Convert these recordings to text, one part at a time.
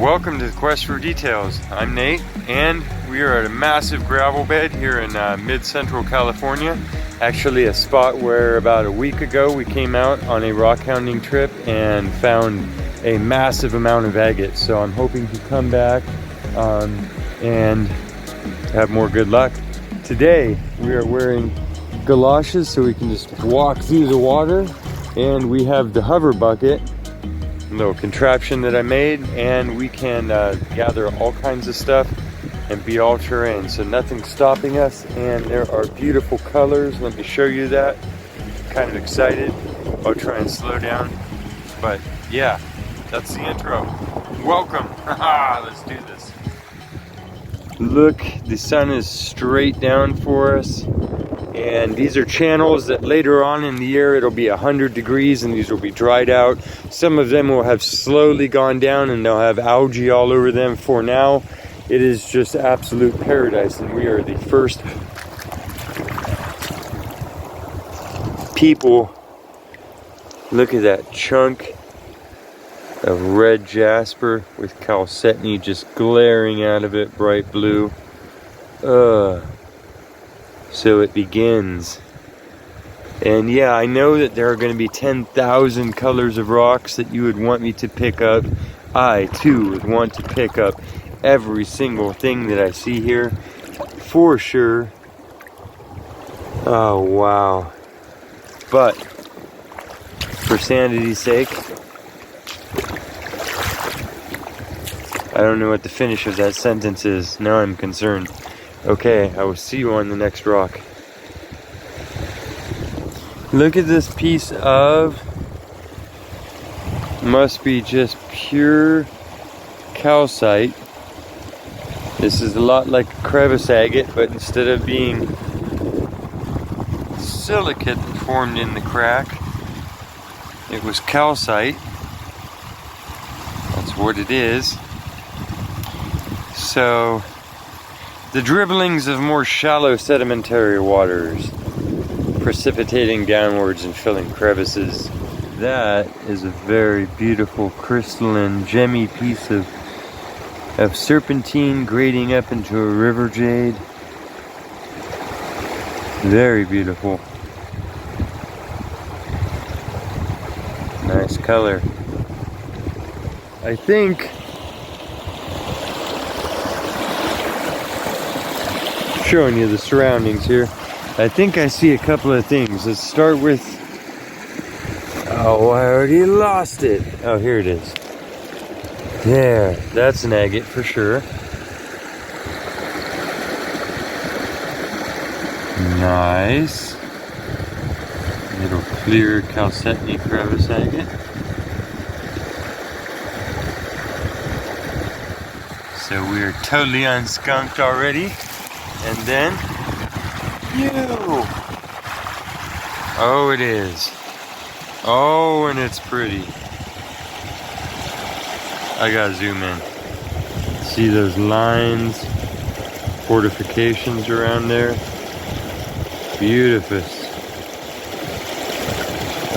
Welcome to the Quest for Details. I'm Nate, and we are at a massive gravel bed here in mid-central California. Actually a spot where about a week ago we came out on a rockhounding trip and found a massive amount of agates. So I'm hoping to come back and have more good luck. Today we are wearing galoshes so we can just walk through the water, and we have the hover bucket, little contraption that I made, and we can gather all kinds of stuff and be all terrain, so nothing's stopping us. And there are beautiful colors. Let me show you that. Kind of excited. I'll try and slow down, but yeah, that's the intro. Welcome. Let's do this. Look, the sun is straight down for us, and these are channels that later on in the year it'll be 100 degrees and these will be dried out. Some of them will have slowly gone down and they'll have algae all over them. For now, it is just absolute paradise, and we are the first people. Look at that chunk of red jasper with chalcedony just glaring out of it, bright blue. So it begins. And yeah, I know that there are going to be 10,000 colors of rocks that you would want me to pick up. I too would want to pick up every single thing that I see here, for sure. Oh wow. But for sanity's sake, I don't know what the finish of that sentence is. Now I'm concerned. Okay, I will see you on the next rock. Look at this piece of, must be just pure calcite. This is a lot like a crevice agate, but instead of being silicate that formed in the crack, it was calcite. That's what it is. So the dribblings of more shallow sedimentary waters precipitating downwards and filling crevices. That is a very beautiful crystalline gemmy piece of serpentine grading up into a river jade. Very beautiful. Nice color. I think showing you the surroundings here. I think I see a couple of things. Let's start with, oh, I already lost it. Oh, here it is. There, that's an agate for sure. Nice. Little clear chalcedony crevice agate. So we're totally unskunked already. And then, oh, it is. Oh, and it's pretty. I gotta zoom in. See those lines, fortifications around there? Beautiful.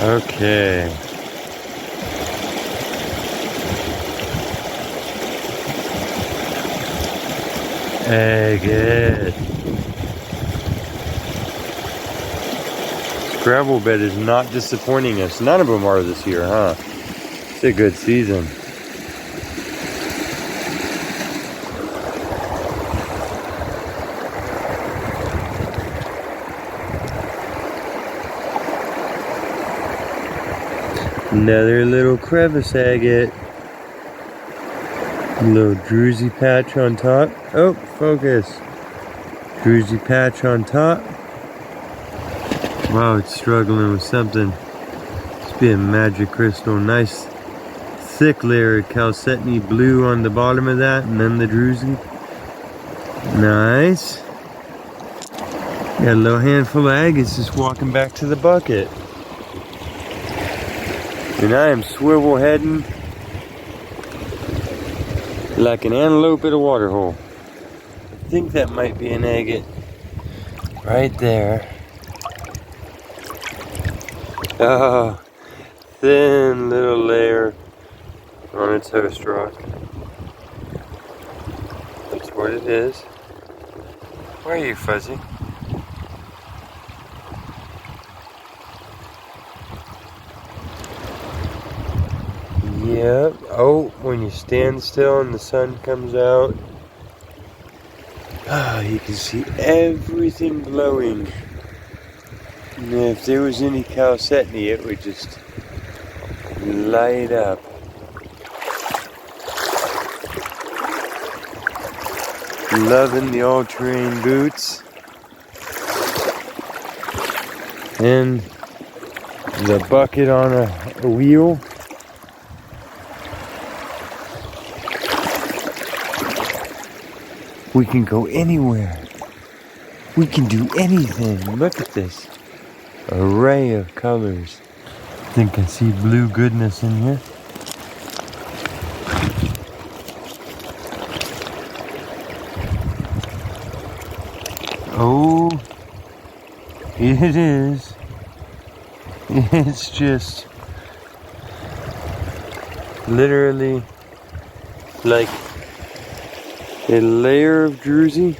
Okay. Agate. This gravel bed is not disappointing us. None of them are this year, huh? It's a good season. Another little crevice agate. A little druzy patch on top. Oh, focus. Druzy patch on top. Wow, it's struggling with something. It's being magic crystal. Nice thick layer of chalcedony blue on the bottom of that, and then the druzy. Nice. Got a little handful of agates just walking back to the bucket. And I am swivel heading like an antelope at a water hole. I think that might be an agate right there. Oh, thin little layer on its host rock. what it is. Where are you, Fuzzy? Yep. Oh, when you stand still and the sun comes out, you can see everything glowing. And if there was any chalcedony, it would just light up. Loving the all-terrain boots. And the bucket on a wheel. We can go anywhere. We can do anything. Look at this array of colors. I think I see blue goodness in here. Oh, it is. It's just literally like a layer of druzy.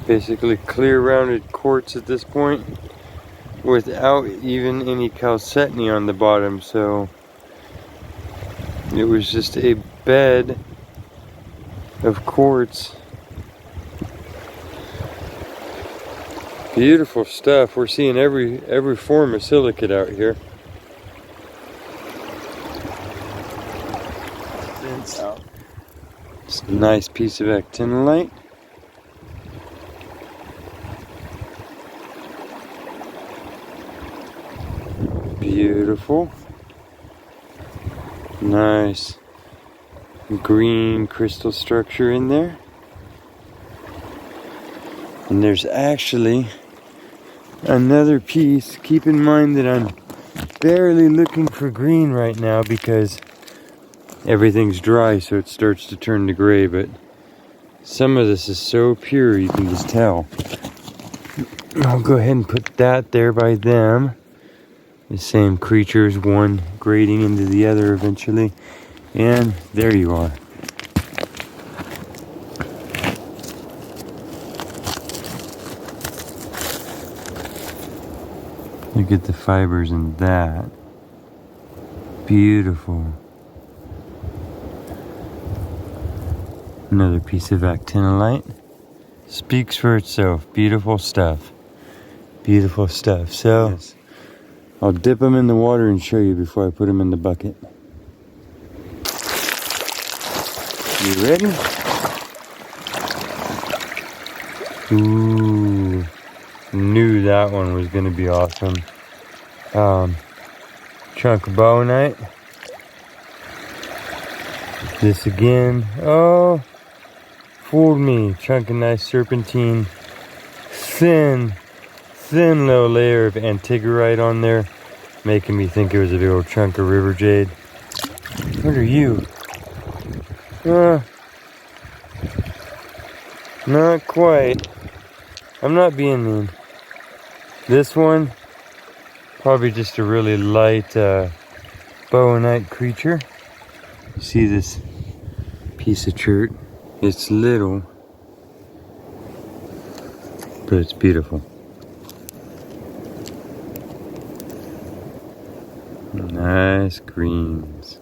Basically clear rounded quartz at this point without even any chalcedony on the bottom, so it was just a bed of quartz. Beautiful stuff. We're seeing every form of silicate out here. It's a nice piece of actinolite. Beautiful. Nice green crystal structure in there. And there's actually another piece. Keep in mind that I'm barely looking for green right now because everything's dry, so it starts to turn to gray, but some of this is so pure you can just tell. I'll go ahead and put that there by them. The same creatures, one grading into the other eventually. And there you are. Look at the fibers in that. Beautiful. Another piece of actinolite. Speaks for itself. Beautiful stuff. Beautiful stuff. So, yes. I'll dip them in the water and show you before I put them in the bucket. You ready? Ooh, knew that one was gonna be awesome. Chunk of bowenite. This again. Oh, fooled me. Chunk of nice serpentine. Thin little layer of antigarite on there, making me think it was a big old chunk of river jade. What are you? Not quite. I'm not being mean. This one, probably just a really light bowenite creature. See this piece of chert? It's little, but it's beautiful. Nice greens.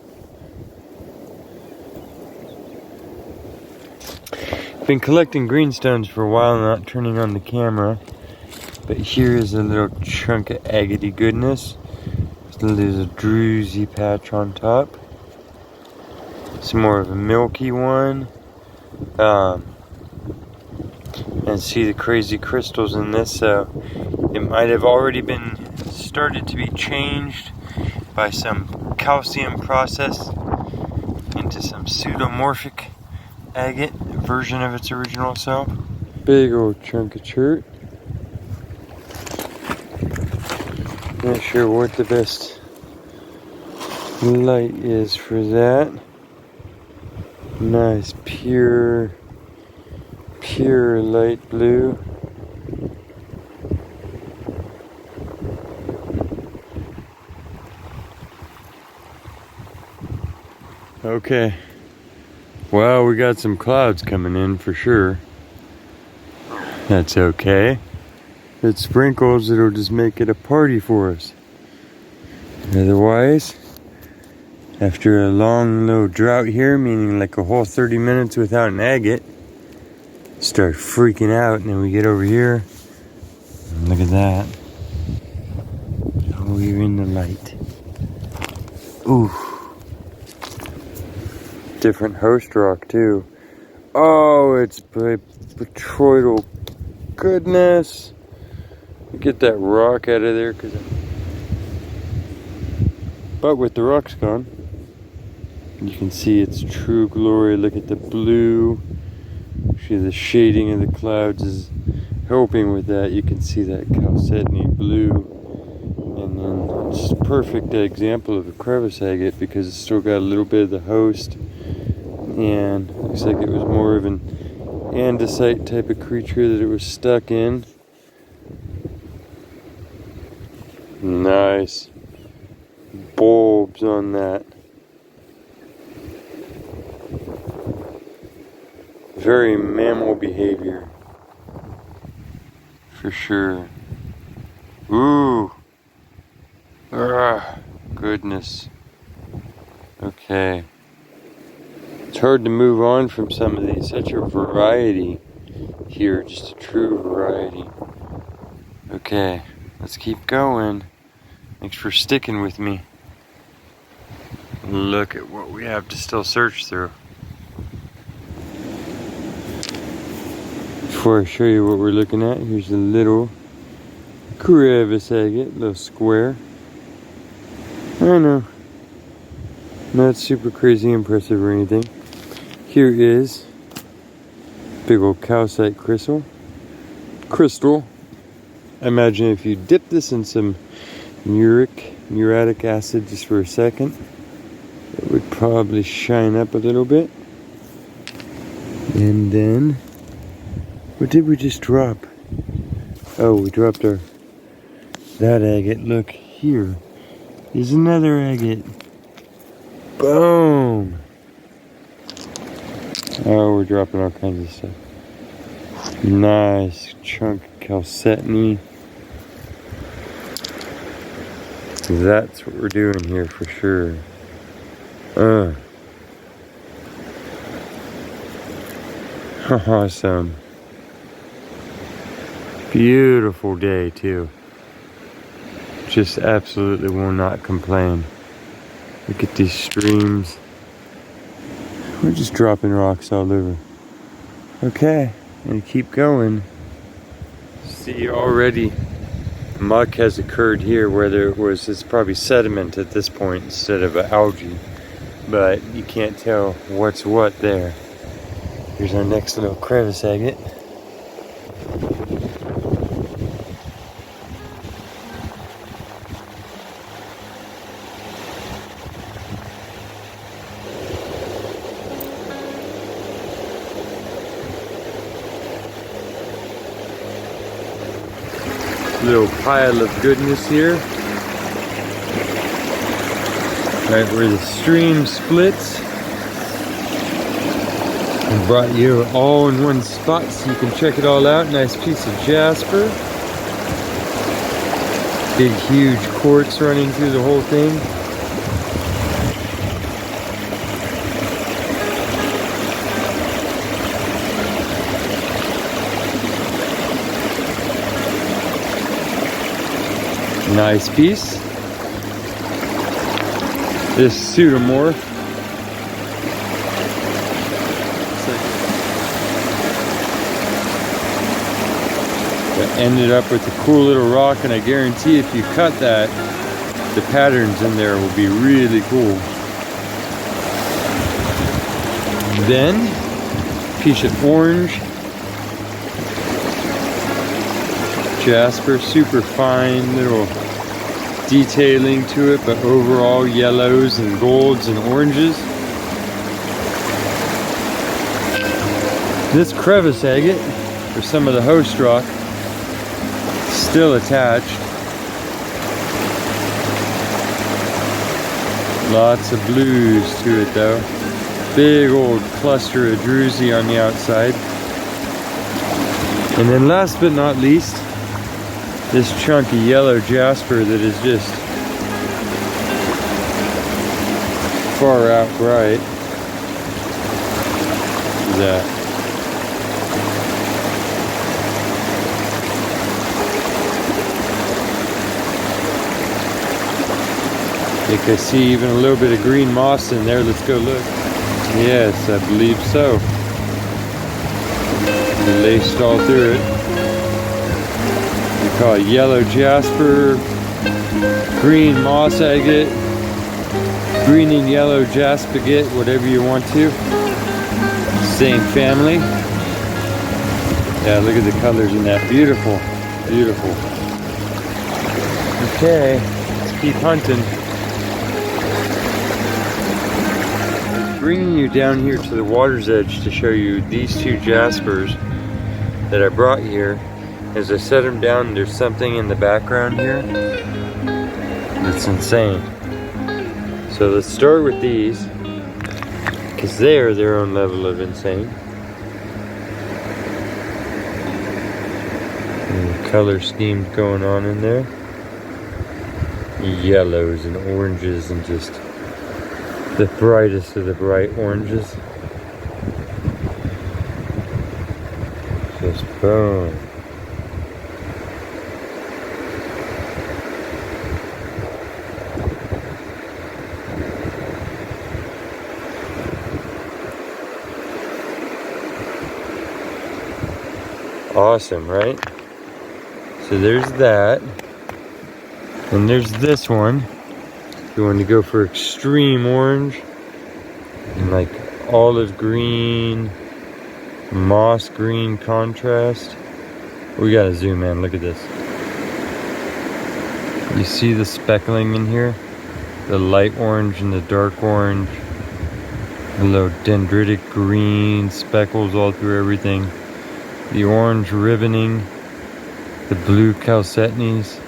Been collecting greenstones for a while, not turning on the camera, but here is a little chunk of agate goodness. There's a druzy patch on top. Some more of a milky one. And see the crazy crystals in this, so it might have already been started to be changed by some calcium process into some pseudomorphic agate version of its original self. Big old chunk of chert. Not sure what the best light is for that. Nice pure light blue. Okay, Well, we got some clouds coming in for sure. That's okay. If it sprinkles, it'll just make it a party for us. Otherwise, after a long little drought here, meaning like a whole 30 minutes without an agate, start freaking out, and then we get over here. And look at that. Oh, you're in the light. Ooh. Different host rock too. Oh, it's petroidal. Goodness. Get that rock out of there, but with the rocks gone, you can see its true glory. Look at the blue. See, the shading of the clouds is helping with that. You can see that chalcedony blue, and then it's a perfect example of a crevice agate because it's still got a little bit of the host, and looks like it was more of an andesite type of creature that it was stuck in. Nice bulbs on that. Very mammal behavior for sure. Ooh. Ah, goodness. Okay. It's hard to move on from some of these. Such a variety here, just a true variety. Okay, let's keep going. Thanks for sticking with me. Look at what we have to still search through. Before I show you what we're looking at, here's a little crevice agate, little square. I know, not super crazy impressive or anything. Here is big old calcite crystal. I imagine if you dip this in some muriatic acid just for a second, it would probably shine up a little bit. And then, what did we just drop? Oh, we dropped that agate. Look, here is another agate. Boom! Oh, we're dropping all kinds of stuff. Nice chunk of chalcedony. That's what we're doing here for sure. Awesome. Beautiful day too. Just absolutely will not complain. Look at these streams. We're just dropping rocks all over. Okay, and keep going. See, already muck has occurred here where it's probably sediment at this point instead of algae. But you can't tell what's what there. Here's our next little crevice agate. Little pile of goodness here. Right where the stream splits. I brought you all in one spot so you can check it all out. Nice piece of jasper. Big huge quartz running through the whole thing. Nice piece. This pseudomorph. That ended up with a cool little rock, and I guarantee if you cut that, the patterns in there will be really cool. Then, piece of orange. Jasper, super fine little detailing to it, but overall yellows and golds and oranges. This crevice agate, for some of the host rock, still attached. Lots of blues to it though. Big old cluster of druzy on the outside. And then last but not least, this chunky yellow jasper that is just far out bright. Look at that. I think I see even a little bit of green moss in there. Let's go look. Yes, I believe so. Laced all through it. We call it yellow jasper, green moss agate, green and yellow jaspagate, whatever you want to. Same family. Yeah, look at the colors in that. Beautiful, beautiful. Okay, let's keep hunting. Bringing you down here to the water's edge to show you these two jaspers that I brought here. As I set them down, there's something in the background here that's insane. So let's start with these, because they are their own level of insane. And the color schemes going on in there. Yellows and oranges and just the brightest of the bright oranges. Just boom. Awesome, right? So there's that. And there's this one. If you want to go for extreme orange and like olive green, moss green contrast. We gotta zoom in, look at this. You see the speckling in here? The light orange and the dark orange. The little dendritic green speckles all through everything. The orange ribboning. The blue chalcedonies.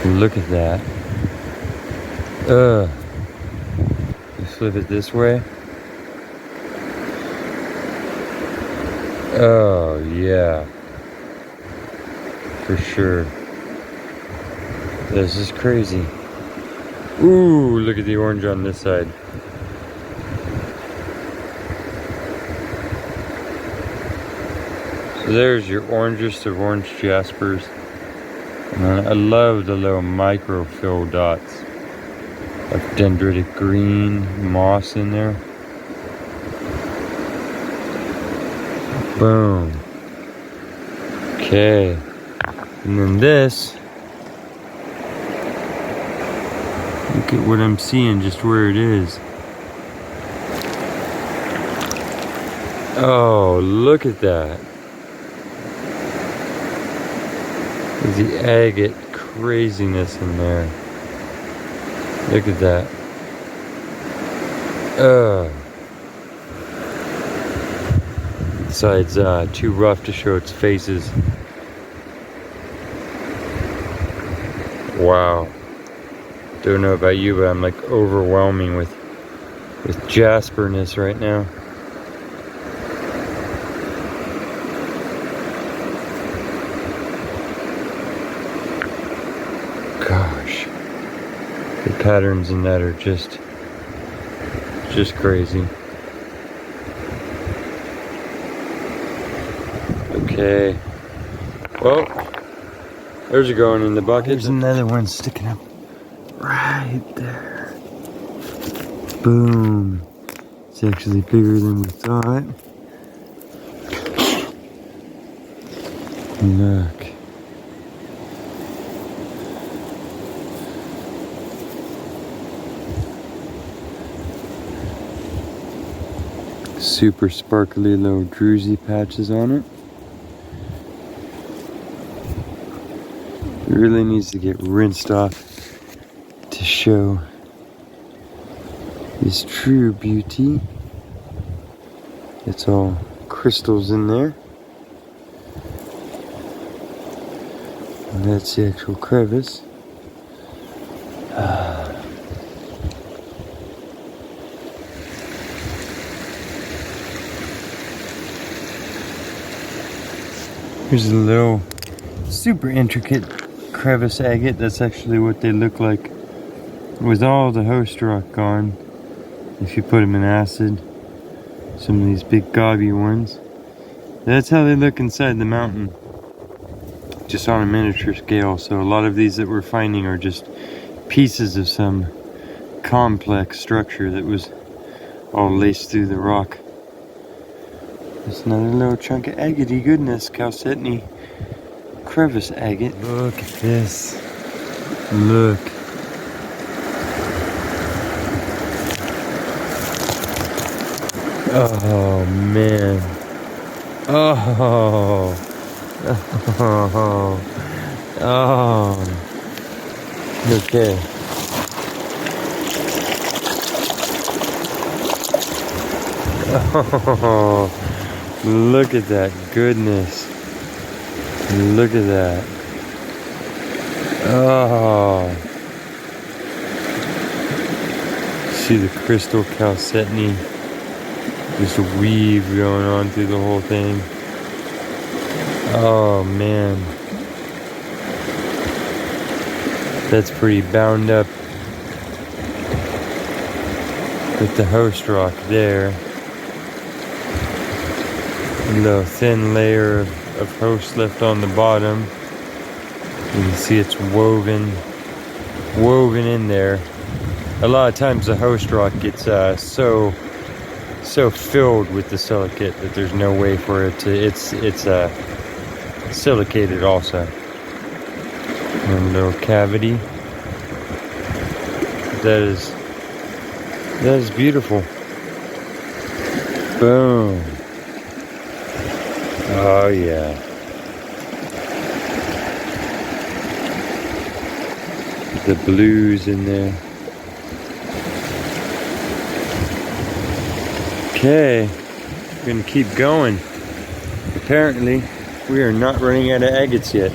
Look at that. You flip it this way. Oh yeah, for sure. This is crazy. Ooh, look at the orange on this side. So there's your orangest of orange jaspers. And I love the little microfill dots of dendritic green moss in there. Boom. Okay. And then this. Look at what I'm seeing, just where it is. Oh, look at that. There's the agate craziness in there. Look at that. Side's too rough to show its faces. Wow. Don't know about you, but I'm like overwhelming with jasperness right now. Gosh. The patterns in that are just crazy. Okay. Well, there's a going in the bucket. There's another one sticking up right there. Boom. It's actually bigger than we thought. Look. Super sparkly little druzy patches on it. It really needs to get rinsed off to show this true beauty. It's all crystals in there. And that's the actual crevice. Here's a little super intricate crevice agate. That's actually what they look like with all the host rock gone. If you put them in acid, some of these big gobby ones. That's how they look inside the mountain, just on a miniature scale. So a lot of these that we're finding are just pieces of some complex structure that was all laced through the rock. There's another little chunk of agate goodness, chalcedony crevice agate. Look at this. Look. Oh man. Oh. Oh. Oh. Okay. Oh. Look at that goodness. Look at that. Oh. See the crystal chalcedony. Just a weave going on through the whole thing. Oh man. That's pretty bound up with the host rock there. A little thin layer of host left on the bottom. You can see it's woven in there. A lot of times the host rock gets so filled with the silicate that there's no way for it to, it's silicated also. And a little cavity. That is beautiful. Boom. Oh yeah. The blues in there. Okay, we're gonna keep going. Apparently, we are not running out of agates yet.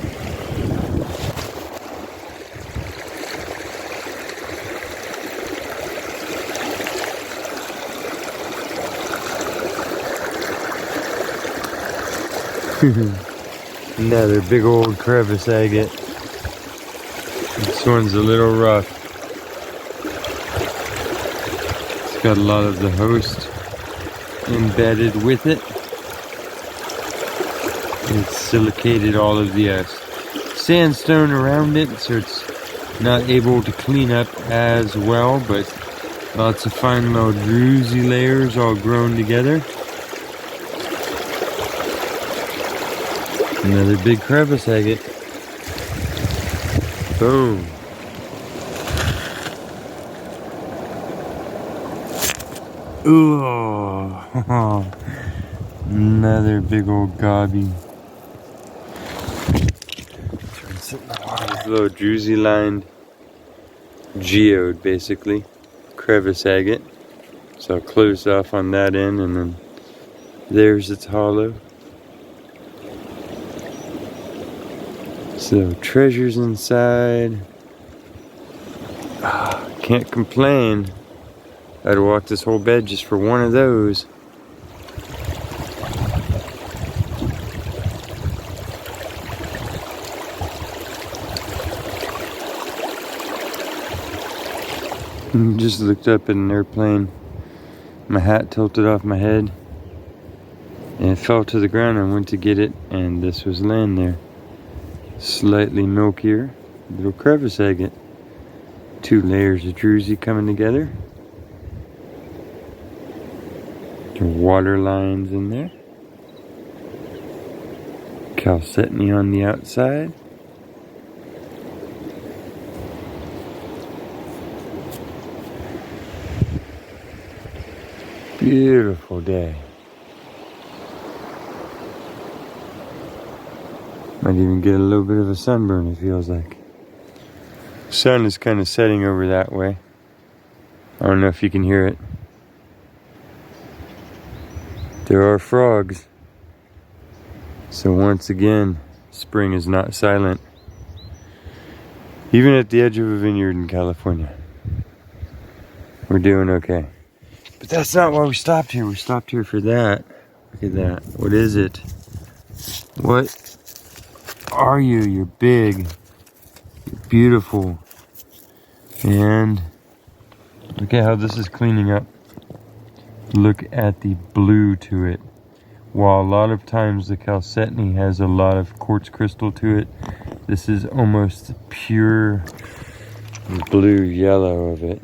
Another big old crevice agate. This one's a little rough. It's got a lot of the host embedded with it. It's silicated all of the sandstone around it, so it's not able to clean up as well, but lots of fine little druzy layers all grown together. Another big crevice agate. Boom. Ooh. Another big old gobby. This little druzy lined geode, basically. Crevice agate. So I'll close off on that end, and then there's its hollow. So treasures inside. Can't complain. I'd walk this whole bed just for one of those. Just looked up at an airplane. My hat tilted off my head and it fell to the ground. I went to get it and this was laying there. Slightly milkier, little crevice agate. 2 layers of druzy coming together. Water lines in there. Chalcedony on the outside. Beautiful day. Might even get a little bit of a sunburn, it feels like. Sun is kind of setting over that way. I don't know if you can hear it. There are frogs. So once again, spring is not silent. Even at the edge of a vineyard in California. We're doing okay. But that's not why we stopped here. We stopped here for that. Look at that. What is it? What are you? You're big. You're beautiful. And look at how this is cleaning up. Look at the blue to it. While a lot of times the chalcedony has a lot of quartz crystal to it, this is almost pure blue yellow of it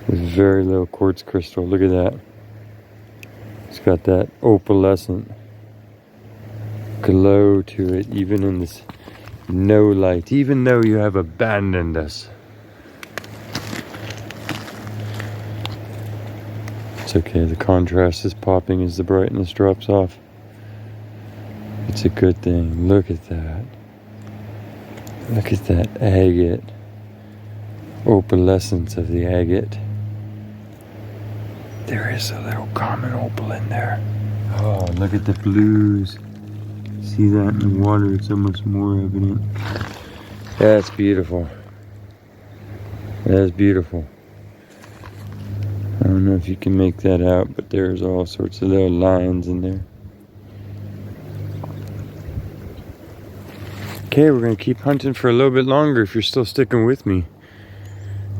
with very little quartz crystal. Look at that. It's got that opalescent glow to it, even in this no light, even though you have abandoned us. It's okay, the contrast is popping as the brightness drops off. It's a good thing. Look at that. Look at that agate. Opalescence of the agate. There is a little common opal in there. Oh, look at the blues. See that in the water? It's almost more evident. That's beautiful. That's beautiful. I don't know if you can make that out, but there's all sorts of little lines in there. Okay, we're going to keep hunting for a little bit longer if you're still sticking with me.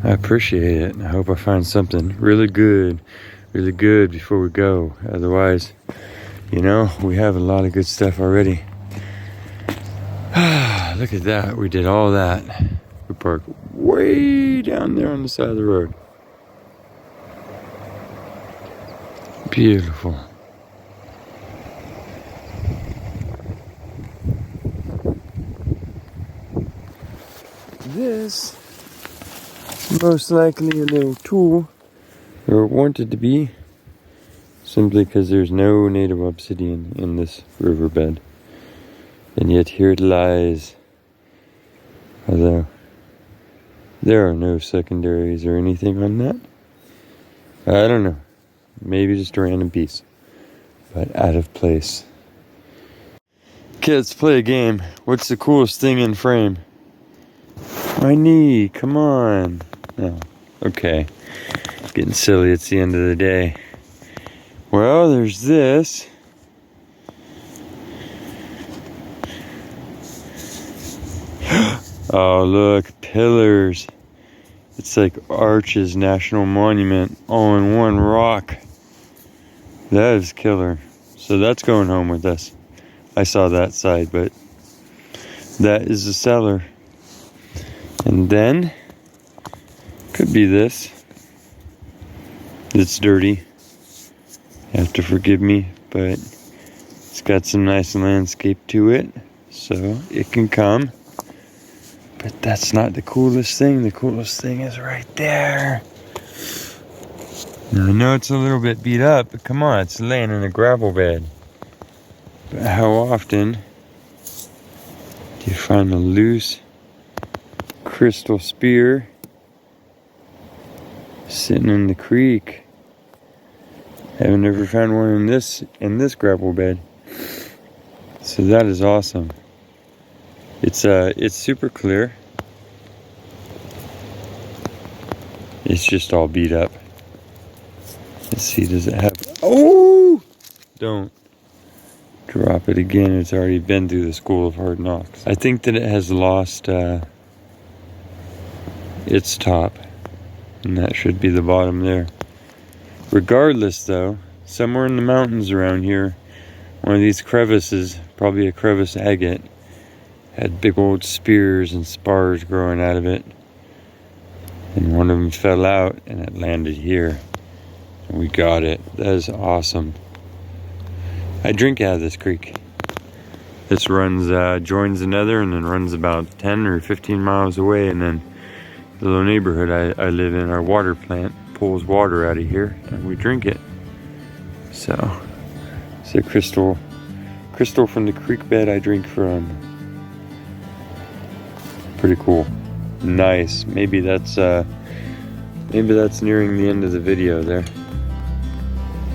I appreciate it. I hope I find something really good before we go. Otherwise, you know, we have a lot of good stuff already. Look at that. We did all that. We parked way down there on the side of the road. Beautiful. This is most likely a little tool, or wanted to be, simply because there's no native obsidian in this riverbed. And yet here it lies. Although there are no secondaries or anything on that. I don't know. Maybe just a random piece, but out of place. Okay, let's play a game. What's the coolest thing in frame? My knee, come on. No, okay. Getting silly, it's the end of the day. Well, there's this. Oh, look, pillars. It's like Arches National Monument all in one rock. That is killer. So that's going home with us. I saw that side, but that is the cellar. And then could be this. It's dirty. You have to forgive me, but it's got some nice landscape to it, so it can come. But that's not the coolest thing. The coolest thing is right there. Now, I know it's a little bit beat up, but come on, it's laying in a gravel bed. But how often do you find a loose crystal spear sitting in the creek? Haven't ever found one in this gravel bed. So that is awesome. It's super clear. It's just all beat up. Let's see, does it have... Oh! Don't drop it again. It's already been through the school of hard knocks. I think that it has lost its top. And that should be the bottom there. Regardless though, somewhere in the mountains around here, one of these crevices, probably a crevice agate, had big old spears and spars growing out of it. And one of them fell out and it landed here. And we got it. That is awesome. I drink out of this creek. This runs, joins another and then runs about 10 or 15 miles away. And then the little neighborhood I live in, our water plant pulls water out of here and we drink it. So it's a crystal from the creek bed I drink from. Pretty cool. Nice. Maybe that's nearing the end of the video there.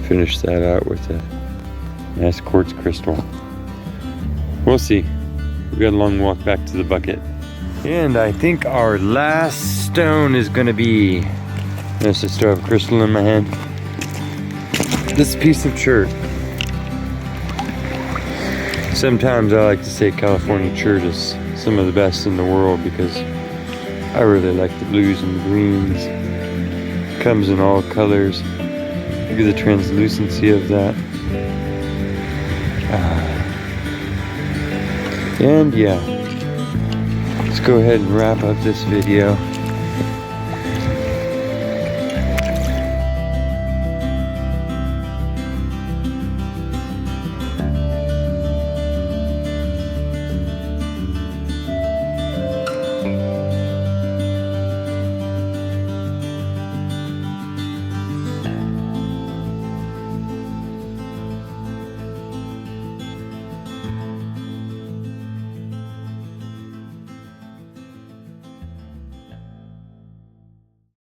Finish that out with a nice quartz crystal. We'll see. We've got a long walk back to the bucket. And I think our last stone is gonna be, I still have a crystal in my hand. This piece of chert. Sometimes I like to say California chert is some of the best in the world because I really like the blues and the greens. Comes in all colors. Look at the translucency of that. And yeah, let's go ahead and wrap up this video.